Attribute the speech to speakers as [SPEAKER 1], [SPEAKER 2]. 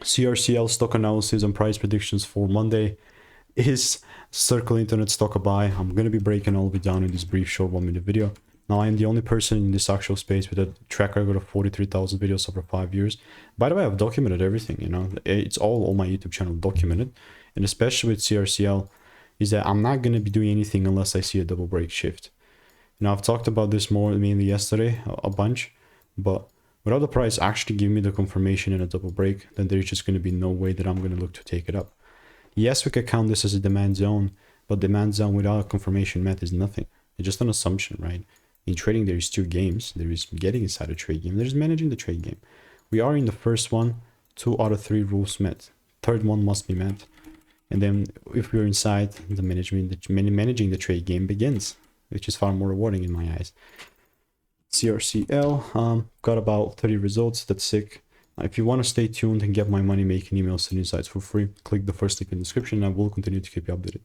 [SPEAKER 1] CRCL stock analysis and price predictions for Monday is Circle Internet stock a buy. I'm going to be breaking all of it down in this brief short 1-minute video. Now, I am the only person in this actual space with a track record of 43,000 videos over 5 years. By the way, I've documented everything, you know, it's all on my YouTube channel documented. And especially with CRCL, is that I'm not going to be doing anything unless I see a double break shift. You know, I've talked about this more mainly yesterday, a bunch, but without the price actually giving me the confirmation in a double break, then there's just going to be no way that I'm going to look to take it up. Yes, we could count this as a demand zone, but demand zone without a confirmation met is nothing. It's just an assumption, right? In trading, there is 2 games. There is getting inside a trade game. There's managing the trade game. We are in the first one, 2 out of 3 rules met. Third one must be met. And then if we're inside, the managing the trade game begins, which is far more rewarding in my eyes. CRCL, got about 30 results. That's sick. If you want to stay tuned and get my money making emails and insights for free, click the first link in the description and I will continue to keep you updated.